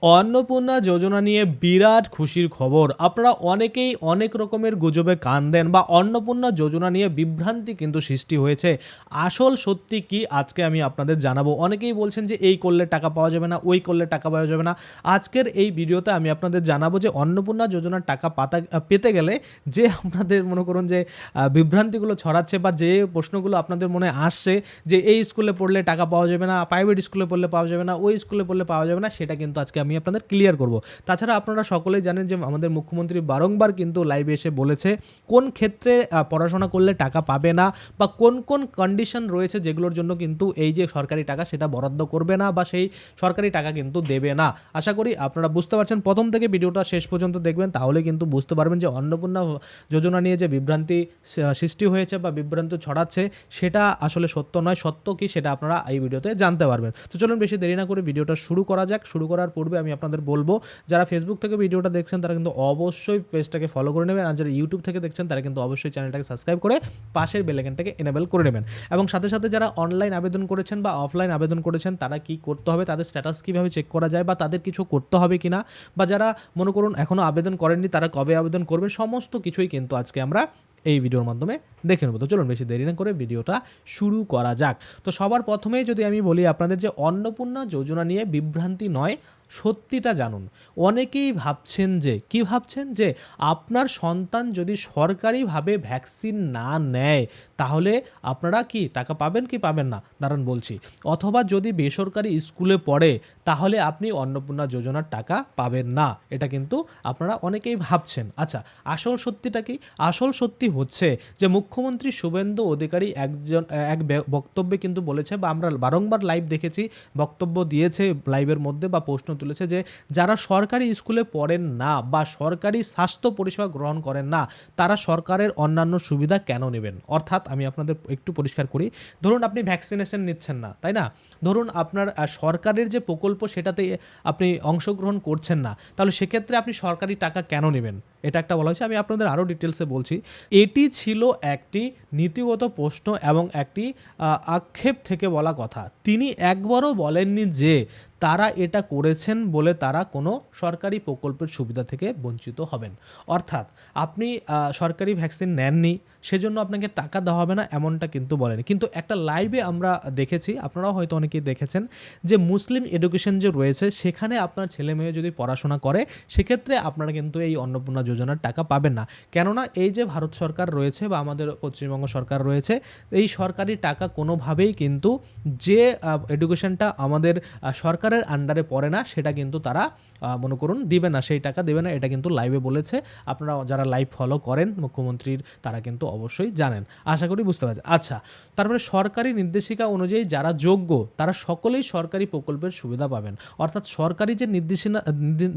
অন্নপূর্ণা যোজনা নিয়ে বিরাট খুশির খবর। আপনারা অনেকেই অনেক রকমের গুজবে কান দেন বা অন্নপূর্ণা যোজনা নিয়ে বিভ্রান্তি কিন্তু সৃষ্টি হয়েছে। আসল সত্যি কি আজকে আমি আপনাদের জানাবো। অনেকেই বলছেন যে এই করলে টাকা পাওয়া যাবে না, ওই করলে টাকা পাওয়া যাবে না। আজকের এই ভিডিওতে আমি আপনাদের জানাবো যে অন্নপূর্ণা যোজনার টাকা পেতে গেলে যে আপনাদের মনে করুন যে বিভ্রান্তিগুলো ছড়াচ্ছে বা যে প্রশ্নগুলো আপনাদের মনে আসছে যে এই স্কুলে পড়লে টাকা পাওয়া যাবে না, প্রাইভেট স্কুলে পড়লে পাওয়া যাবে না, ওই স্কুলে পড়লে পাওয়া যাবে না, সেটা কিন্তু আজকে আমি আপনাদের ক্লিয়ার করব। তাছাড়া আপনারা সকলেই জানেন যে আমাদের মুখ্যমন্ত্রী বারংবার কিন্তু লাইভে এসে বলেছে কোন ক্ষেত্রে পড়াশোনা করলে টাকা পাবে না বা কোন কোন কন্ডিশন রয়েছে যেগুলোর জন্য কিন্তু এই যে সরকারি টাকা সেটা বরাদ্দ করবে না বা সেই সরকারি টাকা কিন্তু দেবে না। আশা করি আপনারা বুঝতে পারছেন, প্রথম থেকে ভিডিওটা শেষ পর্যন্ত দেখবেন, তাহলে কিন্তু বুঝতে পারবেন যে অন্নপূর্ণা যোজনা নিয়ে যে বিভ্রান্তি সৃষ্টি হয়েছে বা বিভ্রান্তি ছড়াচ্ছে সেটা আসলে সত্য নয়। সত্য কি সেটা আপনারা এই ভিডিওতে জানতে পারবেন। তো চলুন বেশি দেরি না করে ভিডিওটা শুরু করা যাক। শুরু করার পূর্বে আমি আপনাদের বলবো, যারা ফেসবুক থেকে ভিডিওটা দেখছেন তারা কিন্তু অবশ্যই পেজটাকে ফলো করে নেবেন, আর যারা ইউটিউব থেকে দেখছেন তারা কিন্তু অবশ্যই চ্যানেলটাকে সাবস্ক্রাইব করে পাশের বেল আইকনটাকে এনেবল করে নেবেন। এবং সাথে সাথে যারা অনলাইন আবেদন করেছেন বা অফলাইন আবেদন করেছেন তারা কি করতে হবে, তাদের স্ট্যাটাস কীভাবে চেক করা যায় বা তাদের কিছু করতে হবে কিনা, বা যারা মনে করুন এখনও আবেদন করেননি তারা কবে আবেদন করবেন, সমস্ত কিছুই কিন্তু আজকে আমরা এই ভিডিওর মাধ্যমে দেখে নেব। তো চলুন বেশি দেরি না করে ভিডিওটা শুরু করা যাক। তো সবার প্রথমেই যদি আমি বলি আপনাদের যে অন্নপূর্ণা যোজনা নিয়ে বিভ্রান্তি নয়, সত্যিটা জানুন। অনেকেই ভাবছেন যে কি ভাবছেন যে আপনার সন্তান যদি সরকারিভাবে ভ্যাকসিন না নেয় তাহলে আপনারা কি টাকা পাবেন কি পাবেন না, দাঁড়ান বলছি। অথবা যদি বেসরকারি স্কুলে পড়ে তাহলে আপনি অন্নপূর্ণা যোজনার টাকা পাবেন না, এটা কিন্তু আপনারা অনেকেই ভাবছেন। আচ্ছা, আসল সত্যিটা কি? আসল সত্যি হচ্ছে যে মুখ্যমন্ত্রী শুভেন্দু অধিকারী এক বক্তব্যে কিন্তু বলেছে, বা আমরা বারংবার লাইভ দেখেছি, বক্তব্য দিয়েছে লাইভের মধ্যে বা প্রশ্ন তুলেছে যে যারা সরকারি স্কুলে পড়েন না বা সরকারি স্বাস্থ্য পরিষেবা গ্রহণ করেন না তারা সরকারের অন্যান্য সুবিধা কেন নেবেন। অর্থাৎ আমি আপনাদের একটু পরিষ্কার করি, ধরুন আপনি ভ্যাকসিনেশন নিচ্ছেন না, তাই না? ধরুন আপনার সরকারের যে প্রকল্প সেটাতে আপনি অংশগ্রহণ করছেন না, তাহলে সেক্ষেত্রে আপনি সরকারি টাকা কেন নেবেন, এটা একটা বলা হয়েছে। আমি আপনাদের আরও ডিটেলসে বলছি। এটি ছিল একটি নীতিগত প্রশ্ন এবং একটি আক্ষেপ থেকে বলা কথা। তিনি একবারও বলেননি যে তারা এটা করেছেন বলে তারা কোনো সরকারি প্রকল্পের সুবিধা থেকে বঞ্চিত হবেন। অর্থাৎ আপনি সরকারি ভ্যাকসিন নেননি সেজন্য আপনাকে টাকা দেওয়া হবে না, এমনটা কিন্তু বলেনি। কিন্তু একটা লাইভে আমরা দেখেছি, আপনারাও হয়তো অনেকেই দেখেছেন, যে মুসলিম এডুকেশন যে রয়েছে সেখানে আপনার ছেলে মেয়ে যদি পড়াশোনা করে সেক্ষেত্রে আপনারা কিন্তু এই অন্নপূর্ণা যোজনার টাকা পাবেন না। কেননা এই যে ভারত সরকার রয়েছে বা আমাদের পশ্চিমবঙ্গ সরকার রয়েছে, এই সরকারি টাকা কোনোভাবেই কিন্তু যে এডুকেশনটা আমাদের সরকারের আন্ডারে পড়ে না সেটা কিন্তু তারা মনে করুন দিবে না, সেই টাকা দেবে না। এটা কিন্তু লাইভে বলেছে, আপনারা যারা লাইভ ফলো করেন মুখ্যমন্ত্রীর তারা কিন্তু অবশ্যই জানেন, আশা করি বুঝতে পারছেন। আচ্ছা, তারপরে সরকারি নির্দেশিকা অনুযায়ী যারা যোগ্য তারা সকলেই সরকারি প্রকল্পের সুবিধা পাবেন। অর্থাৎ সরকারি যে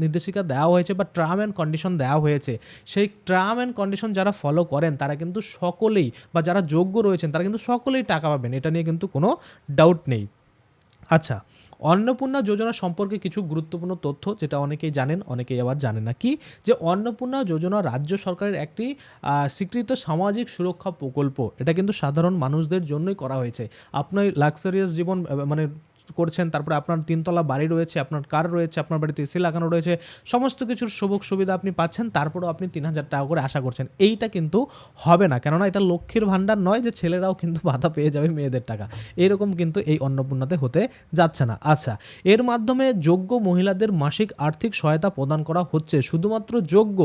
নির্দেশিকা দেওয়া হয়েছে বা টার্ম অ্যান্ড কন্ডিশন দেওয়া হয়েছে, সেই টার্ম অ্যান্ড কন্ডিশন যারা ফলো করেন তারা কিন্তু সকলেই, বা যারা যোগ্য রয়েছেন তারা কিন্তু সকলেই টাকা পাবেন, এটা নিয়ে কিন্তু কোনো ডাউট নেই। আচ্ছা, অন্নপূর্ণা যোজনা সম্পর্কে কিছু গুরুত্বপূর্ণ তথ্য যেটা অনেকেই জানেন অনেকেই আবার জানে না। কি যে অন্নপূর্ণা যোজনা রাজ্য সরকারের একটি স্বীকৃত সামাজিক সুরক্ষা প্রকল্প। এটা কিন্তু সাধারণ মানুষদের জন্যই করা হয়েছে। আপনার লাক্সারিয়াস জীবন মানে করছেন, তারপরে আপনার তিনতলা বাড়ি রয়েছে, আপনার কার রয়েছে, আপনার বাড়িতে এসি লাগানো রয়েছে, সমস্ত কিছুর সুযোগ সুবিধা আপনি পাচ্ছেন, তারপরেও আপনি ৩,০০০ টাকা করে আশা করছেন। এইটা কিন্তু হবে না, কেননা এটা লক্ষ্মীর ভাণ্ডার নয় যে ছেলেরাও কিন্তু ভাতা পেয়ে যাবে মেয়েদের টাকা, এরকম কিন্তু এই অন্নপূর্ণাতে হতে যাচ্ছে না। আচ্ছা, এর মাধ্যমে যোগ্য মহিলাদের মাসিক আর্থিক সহায়তা প্রদান করা হচ্ছে। শুধুমাত্র যোগ্য,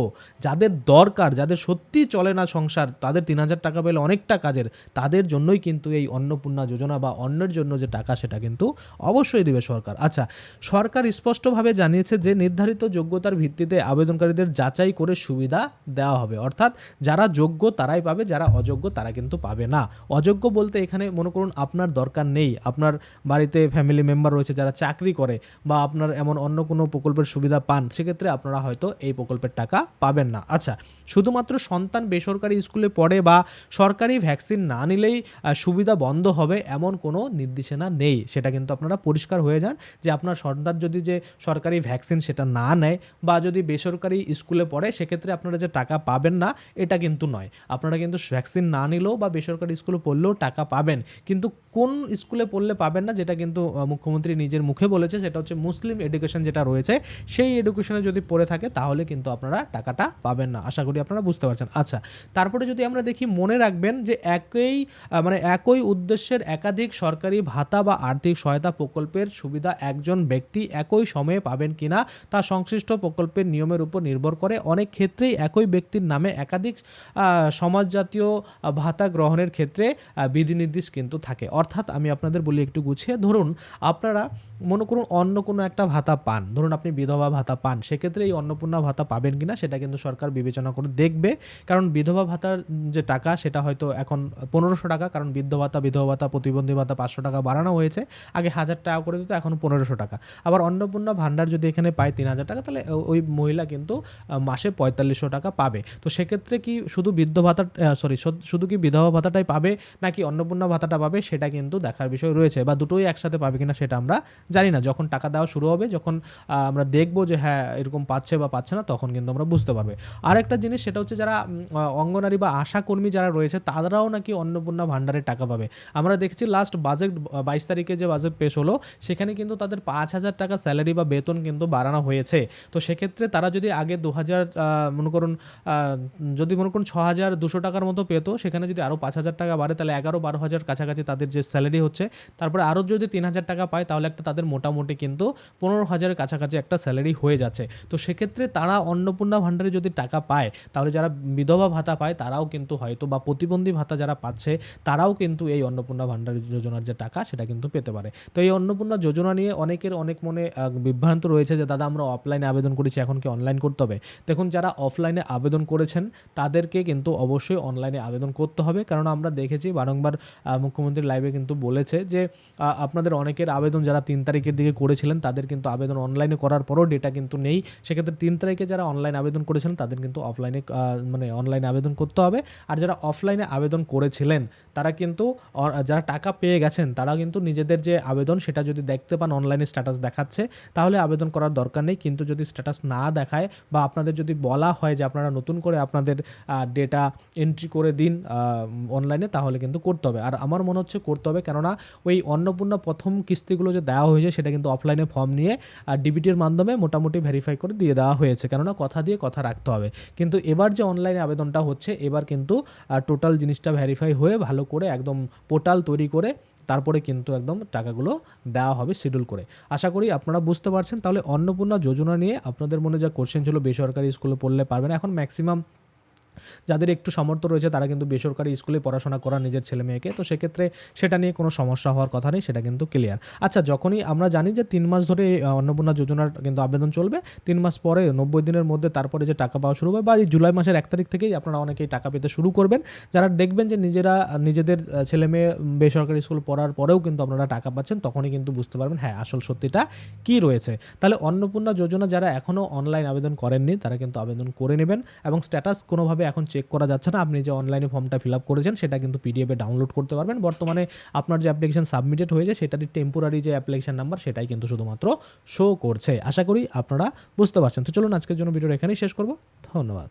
যাদের দরকার, যাদের সত্যি চলে না সংসার, তাদের ৩,০০০ টাকা পেলে অনেকটা কাজের, তাদের জন্যই কিন্তু এই অন্নপূর্ণা যোজনা বা অন্যের জন্য যে টাকা সেটা কিন্তু অবশ্যই দেবে সরকার। আচ্ছা, সরকার স্পষ্টভাবে জানিয়েছে যে নির্ধারিত যোগ্যতার ভিত্তিতে আবেদনকারীদের যাচাই করে সুবিধা দেওয়া হবে। অর্থাৎ যারা যোগ্য তারাই পাবে, যারা অযোগ্য তারা কিন্তু পাবে না। অযোগ্য বলতে এখানে মনে করুন আপনার দরকার নেই, আপনার বাড়িতে ফ্যামিলি মেম্বার রয়েছে যারা চাকরি করে বা আপনার এমন অন্য কোনো প্রকল্পের সুবিধা পান, সেক্ষেত্রে আপনারা হয়তো এই প্রকল্পের টাকা পাবেন না। আচ্ছা, শুধুমাত্র সন্তান বেসরকারি স্কুলে পড়ে বা সরকারি ভ্যাকসিন না নিলেই সুবিধা বন্ধ হবে এমন কোনো নির্দেশনা নেই, সেটা কিন্তু আপনারা পরিষ্কার হয়ে যান যে আপনার সন্তান যদি যে সরকারি ভ্যাকসিন সেটা না নেয় বা যদি বেসরকারি স্কুলে পড়ে সেক্ষেত্রে আপনারা যে টাকা পাবেন না এটা কিন্তু নয়। আপনারা কিন্তু ভ্যাকসিন না নিলেও বা বেসরকারি স্কুলে পড়লেও টাকা পাবেন, কিন্তু কোন স্কুলে পড়লে পাবেন না যেটা কিন্তু মুখ্যমন্ত্রী নিজের মুখে বলেছে, সেটা হচ্ছে মুসলিম এডুকেশন যেটা রয়েছে সেই এডুকেশনে যদি পড়ে থাকে তাহলে কিন্তু আপনারা টাকাটা পাবেন না। আশা করি আপনারা বুঝতে পারছেন। আচ্ছা, তারপরে যদি আমরা দেখি, মনে রাখবেন যে একই উদ্দেশ্যের একাধিক সরকারি ভাতা বা আর্থিক সহায়তা প্রকল্পের সুবিধা একজন ব্যক্তি একই সময়ে পাবেন কিনা তা সংশ্লিষ্ট প্রকল্পের নিয়মের উপর নির্ভর করে। অনেক ক্ষেত্রেই একই ব্যক্তির নামে একাধিক সমাজজাতীয় ভাতা গ্রহণের ক্ষেত্রে বিধিনির্দেশ কিন্তু থাকে। অর্থাৎ আমি আপনাদের বলি একটু গুছিয়ে, ধরুন আপনারা মনে করুন অন্য কোনো একটা ভাতা পান, ধরুন আপনি বিধবা ভাতা পান, সেক্ষেত্রে এই অন্নপূর্ণা ভাতা পাবেন কিনা সেটা কিন্তু সরকার বিবেচনা করে দেখবে। কারণ বিধবা ভাতার যে টাকা সেটা হয়তো এখন 1500 টাকা, কারণ বিধবা ভাতা প্রতিবন্ধী ভাতা 500 টাকা বাড়ানো হয়েছে, আগে 1000 টাকা করে দিত, এখন 1500 টাকা। আবার অন্নপূর্ণা ভাণ্ডার যদি এখানে পায় 3000 টাকা, তাহলে ওই মহিলা কিন্তু মাসে 4500 টাকা পাবে। তো সেক্ষেত্রে কি শুধু শুধু কি বিধবা ভাতাটাই পাবে নাকি অন্নপূর্ণা ভাতাটা পাবে সেটা কিন্তু দেখার বিষয় রয়েছে, বা দুটোই একসাথে পাবে কিনা সেটা আমরা জানি না। যখন টাকা দেওয়া শুরু হবে, যখন আমরা দেখবো যে হ্যাঁ এরকম পাচ্ছে বা পাচ্ছে না, তখন কিন্তু আমরা বুঝতে পারবে। আর একটা জিনিস সেটা হচ্ছে যারা অঙ্গনারী বা আশা কর্মী যারা রয়েছে তারাও নাকি অন্নপূর্ণা ভাণ্ডারের টাকা পাবে। আমরা দেখছি লাস্ট বাজেট 22 তারিখে যে বাজেট পেশ হলো সেখানে কিন্তু তাদের 5000 টাকা স্যালারি বা বেতন কিন্তু বাড়ানো হয়েছে। তো সেক্ষেত্রে তারা যদি আগে 2000 মনে করুন 6200 টাকার মতো পেত, সেখানে যদি আরও 5000 টাকা বাড়ে তাহলে 11-12 হাজার কাছাকাছি তাদের যে স্যালারি হচ্ছে। তারপরে আরও যদি 3000 টাকা পায় তাহলে একটা তাদের মোটামুটি কিন্তু 15,000 কাছাকাছি একটা স্যালারি হয়ে যাচ্ছে। তো সেক্ষেত্রে তারা অন্নপূর্ণা ভাণ্ডারে যদি টাকা পায় তাহলে যারা বিধবা ভাতা পায় তারাও কিন্তু হয়তো, বা প্রতিবন্ধী ভাতা যারা পাচ্ছে তারাও কিন্তু এই অন্নপূর্ণা ভাণ্ডার যোজনার যে টাকা সেটা কিন্তু পেতে পারে। তো এই অন্নপূর্ণা যোজনা নিয়ে অনেকের অনেক মনে বিভ্রান্ত রয়েছে যে দাদা আমরা অফলাইনে আবেদন করেছি, এখন কি অনলাইন করতে হবে? দেখুন, যারা অফলাইনে আবেদন করেছেন তাদেরকে কিন্তু অবশ্যই অনলাইনে আবেদন করতে হবে, কারণ আমরা দেখেছি বারংবার মুখ্যমন্ত্রী লাইভে কিন্তু বলেছে যে আপনাদের অনেকের আবেদন যারা 3 তারিখের দিকে করেছিলেন তাদের কিন্তু আবেদন অনলাইনে করার পরও ডেটা কিন্তু নেই। সেক্ষেত্রে 3 তারিখে যারা অনলাইন আবেদন করেছিলেন তাদের কিন্তু অনলাইনে আবেদন করতে হবে। আর যারা অফলাইনে আবেদন করেছিলেন তারা কিন্তু যারা টাকা পেয়ে গেছেন তারা কিন্তু নিজেদের যে আবেদন সেটা যদি দেখতে পান অনলাইনে স্ট্যাটাস দেখাচ্ছে তাহলে আবেদন করার দরকার নেই। কিন্তু যদি স্ট্যাটাস না দেখায় বা আপনাদের যদি বলা হয় যে আপনারা নতুন করে আপনাদের ডেটা এন্ট্রি করে দিন অনলাইনে, তাহলে কিন্তু করতে হবে। আর আমার মনে হচ্ছে করতে হবে, কেননা ওই অন্নপূর্ণা প্রথম কিস্তিগুলো যে দেওয়া হয়েছে সেটা কিন্তু অফলাইনে ফর্ম নিয়ে ডিবিটির মাধ্যমে মোটামুটি ভেরিফাই করে দিয়ে দেওয়া হয়েছে, কেননা কথা দিয়ে কথা রাখতে হবে। কিন্তু এবার যে অনলাইনে আবেদনটা হচ্ছে এবার কিন্তু টোটাল জিনিসটা ভেরিফাই হয়ে ভালো করে একদম পোর্টাল তৈরি করে তারপরে কিন্তু একদম টাকাগুলো দেওয়া হবে শিডিউল করে। আশা করি আপনারা বুঝতে পারছেন। তাহলে অন্নপূর্ণা যোজনা নিয়ে আপনাদের মনে যা কোশ্চেন ছিল বেসরকারি স্কুলে পড়লে পারবেন, এখন ম্যাক্সিমাম যাদের একটু সামর্থ্য রয়েছে তারা কিন্তু বেসরকারি স্কুলে পড়াশোনা করা নিজের ছেলে মেয়েকে, তো সেক্ষেত্রে সেটা নিয়ে কোনো সমস্যা হওয়ার কথা নেই, সেটা কিন্তু ক্লিয়ার। আচ্ছা, যখনই আমরা জানি যে 3 মাস ধরে অন্নপূর্ণা যোজনার কিন্তু আবেদন চলবে, 3 মাস পরে 90 দিনের মধ্যে তারপরে যে টাকা পাওয়া শুরু হবে, বা এই জুলাই মাসের 1 তারিখ থেকেই আপনারা অনেকেই টাকা পেতে শুরু করবেন। যারা দেখবেন যে নিজেদের ছেলে মেয়ে বেসরকারি স্কুল পড়ার পরেও কিন্তু আপনারা টাকা পাচ্ছেন, তখনই কিন্তু বুঝতে পারবেন হ্যাঁ আসল সত্যিটা কী রয়েছে। তাহলে অন্নপূর্ণা যোজনা যারা এখনও অনলাইন আবেদন করেননি তারা কিন্তু আবেদন করে নেবেন, এবং স্ট্যাটাস কোনোভাবে এখন চেক করা যাচ্ছে না। আপনি যে অনলাইনে ফর্মটা ফিল আপ করেছেন সেটা কিন্তু পিডিএফে ডাউনলোড করতে পারবেন। বর্তমানে আপনার যে অ্যাপ্লিকেশন সাবমিটেড হয়েছে সেটারই টেম্পোরারি যে অ্যাপ্লিকেশন নাম্বার সেটাই কিন্তু শুধুমাত্র শো করছে। আশা করি আপনারা বুঝতে পারছেন। তো চলুন আজকের জন্য ভিডিওটা এখানেই শেষ করব। ধন্যবাদ।